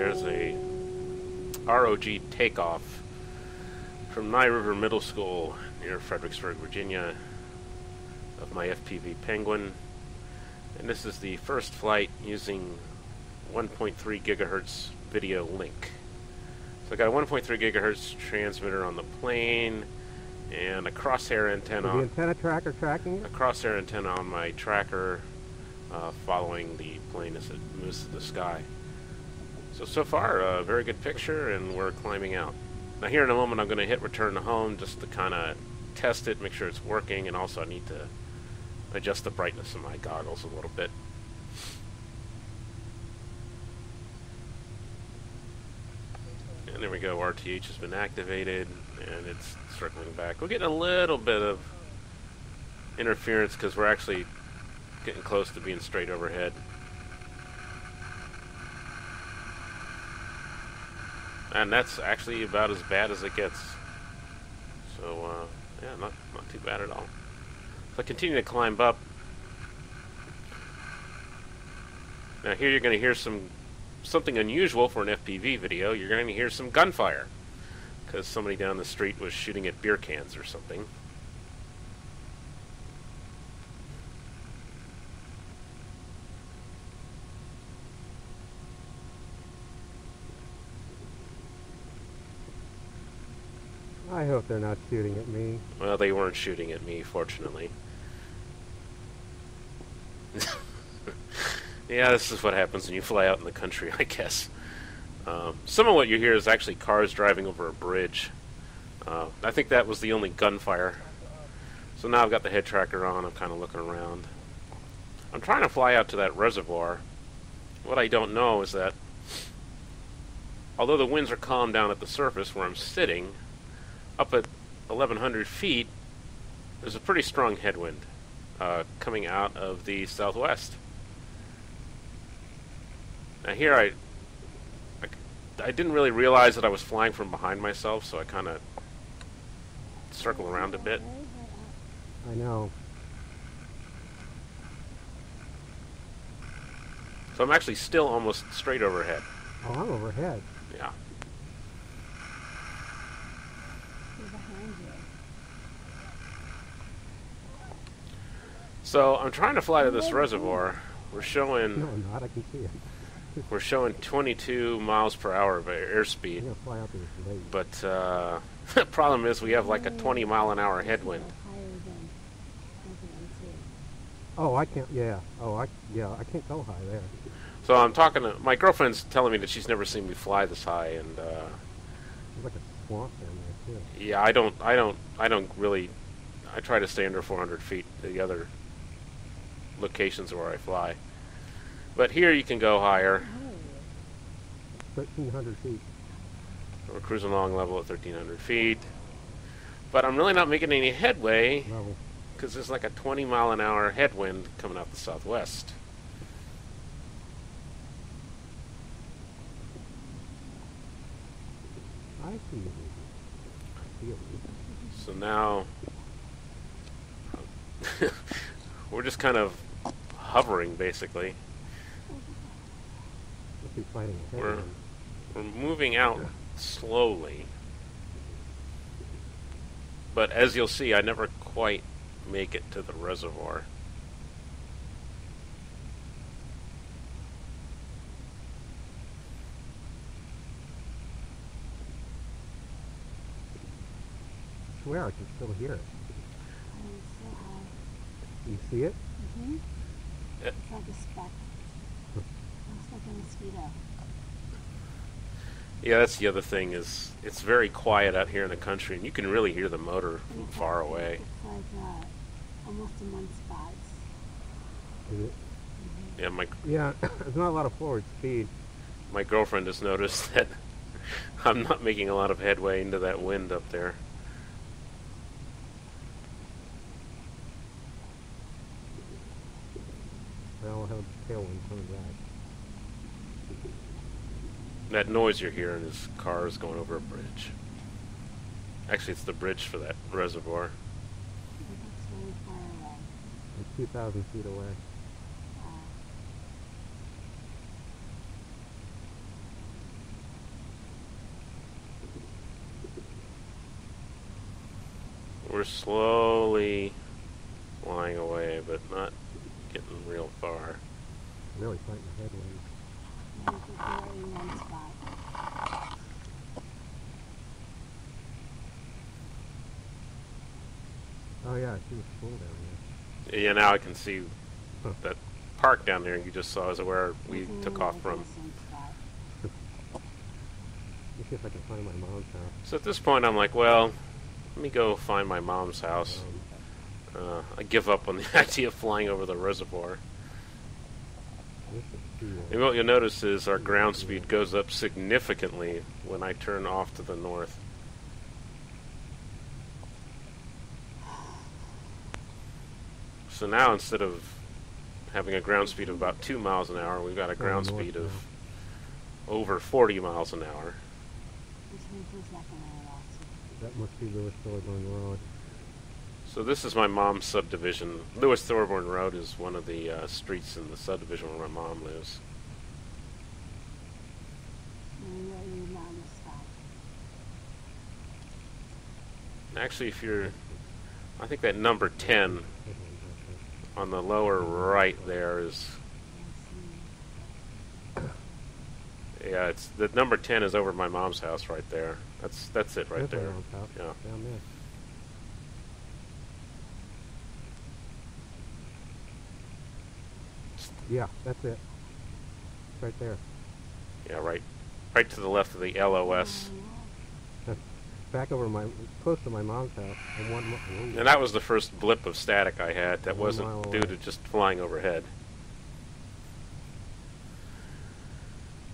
there's a ROG takeoff from Nye River Middle School near Fredericksburg, Virginia, of my FPV Penguin. And this is the first flight using 1.3 gigahertz video link. So I got a 1.3 gigahertz transmitter on the plane and a crosshair antenna. Is the antenna tracker tracking it? A crosshair antenna on my tracker, following the plane as it moves through the sky. So far, a very good picture, and we're climbing out. Now here in a moment I'm going to hit return to home just to kind of test it, make sure it's working, and also I need to adjust the brightness of my goggles a little bit. And there we go, RTH has been activated, and it's circling back. We're getting a little bit of interference because we're actually getting close to being straight overhead. And that's actually about as bad as it gets. So, yeah, not too bad at all. So I continue to climb up. Now here you're going to hear something unusual for an FPV video. You're going to hear some gunfire, because somebody down the street was shooting at beer cans or something. I hope they're not shooting at me. Well, they weren't shooting at me, fortunately. Yeah, this is what happens when you fly out in the country, I guess. Some of what you hear is actually cars driving over a bridge. I think that was the only gunfire. So now I've got the head tracker on, I'm kind of looking around. I'm trying to fly out to that reservoir. What I don't know is that, although the winds are calm down at the surface where I'm sitting, up at 1,100 feet, there's a pretty strong headwind coming out of the southwest. Now here I didn't really realize that I was flying from behind myself, so I kind of circle around a bit. I know. So I'm actually still almost straight overhead. Oh, I'm overhead. Yeah. So I'm trying to fly to this reservoir. We're showing. No, I'm not. I can see it. We're showing 22 miles per hour of airspeed. I'm gonna fly out to this lake. But the problem is we have like a 20 mile an hour headwind. Oh, I can't. Yeah. Oh, I can't go high there. So I'm talking to my girlfriend's telling me that she's never seen me fly this high, and There's like a swamp down there too. yeah, I don't really. I try to stay under 400 feet. The other locations where I fly, but here you can go higher. 1,300 feet. We're cruising along level at 1,300 feet, but I'm really not making any headway Level. because there's like a 20 mile an hour headwind coming out the southwest. I see you. I feel you. So now we're just kind of hovering, basically. Must be fighting a We're headwind. moving out slowly, but as you'll see, I never quite make it to the reservoir. I swear I can still hear it. You see it? Mm-hmm. It's like a speck. Looks like a mosquito. Yeah, that's the other thing, is it's very quiet out here in the country, and you can really hear the motor from far away. It's like almost in one spot. Is it? Yeah, Yeah, there's not a lot of forward speed. my girlfriend has noticed that I'm not making a lot of headway into that wind up there. Now we'll have a tailwind coming back. That noise you're hearing is cars going over a bridge. Actually, it's the bridge for that reservoir. It's really far away. It's 2,000 feet away. 2,000 we're slowly flying away, but not getting real far. Really fighting the headwind. Maybe we're in one spot. Oh yeah, I see the school down here. Yeah, now I can see Huh. that park down there you just saw is where we Mhm, took off we're in from. the same spot. Let me see if I can find my mom's house. So at this point, I'm like, well, let me go find my mom's house. I give up on the idea of flying over the reservoir. This is cool. And what you'll notice is our ground speed goes up significantly when I turn off to the north. So now instead of having a ground speed of about 2 miles an hour, we've got a ground north speed of now. over 40 miles an hour. Which means there's nothing there at all. That must be Lewis Thorburn Road. So this is my mom's subdivision. Lewis Thorburn Road is one of the streets in the subdivision where my mom lives. And your mom is stopped. Actually, if you're, I think that number 10 on the lower right there is, yeah, it's the number 10 is over my mom's house right there. That's it right That's my there. mom's house, Yeah. down there. Yeah, that's it. It's right there. Yeah, right to the left of the LOS. Back over close to my mom's house. And And that was the first blip of static I had that 1 wasn't mile due away. to just flying overhead.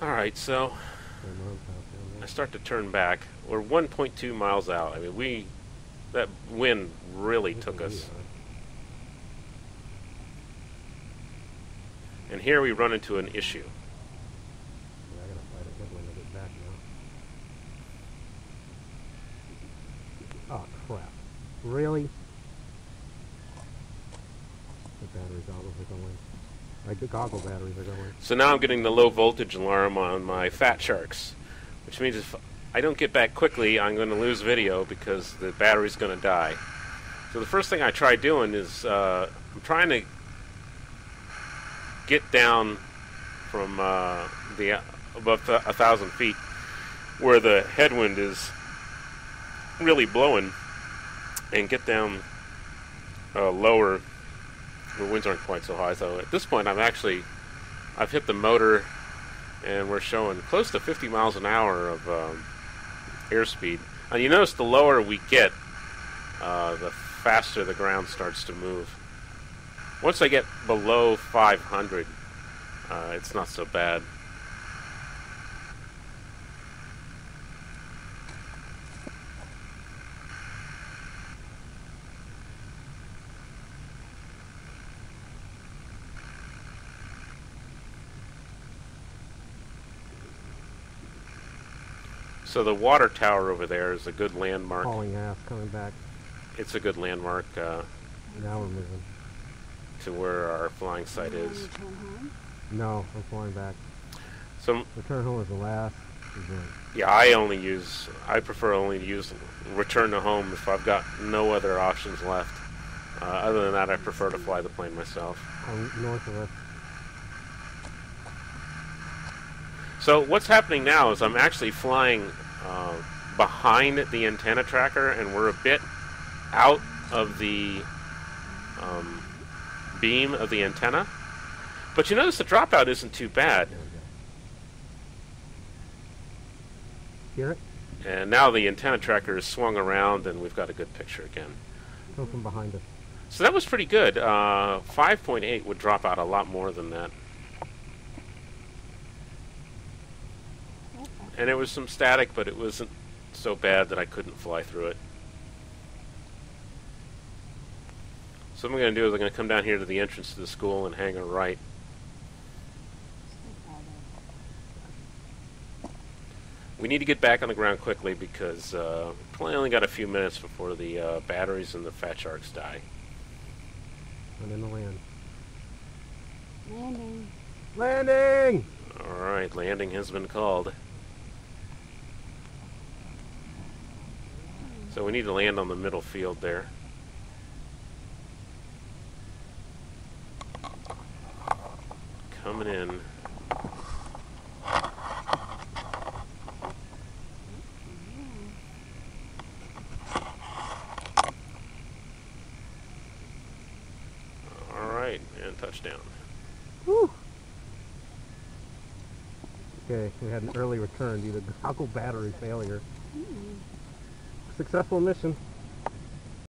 Alright, so my mom's house down I there. start to turn back. We're 1.2 miles out. I mean, that wind really This took is us. Leon. And here we run into an issue. Yeah, I gotta fight a headwind to get back now. Oh crap! Really? The battery goggles are going. Like the goggle batteries are going. So now I'm getting the low voltage alarm on my Fat Sharks, which means if I don't get back quickly, I'm going to lose video because the battery's going to die. So the first thing I try doing is I'm trying to get down from the above 1,000 feet where the headwind is really blowing and get down lower where winds aren't quite so high. So at this point I've hit the motor and we're showing close to 50 miles an hour of airspeed. And you notice the lower we get, the faster the ground starts to move. Once I get below 500, it's not so bad. So the water tower over there is a good landmark. Hauling ass coming back. It's a good landmark Now we're moving. to where our flying site You want is. to turn home? No, I'm flying back. So Return home is the last event. yeah, I prefer only to use return to home if I've got no other options left. Other than that, I prefer to fly the plane myself. North of us. So what's happening now is I'm actually flying behind the antenna tracker, and we're a bit out of the beam of the antenna. But you notice the dropout isn't too bad. There we go. Hear it? And now the antenna tracker is swung around, and we've got a good picture again. Come from behind us. So that was pretty good. 5.8 would drop out a lot more than that. And it was some static, but it wasn't so bad that I couldn't fly through it. So what I'm going to do is I'm going to come down here to the entrance to the school and hang a right. We need to get back on the ground quickly because we probably only got a few minutes before the batteries and the Fat Sharks die. I'm in the land. Landing. Landing! Alright, landing has been called. So we need to land on the middle field there. Coming in. Alright, and touchdown. Woo! Okay, we had an early return due to goggle battery failure. Successful mission.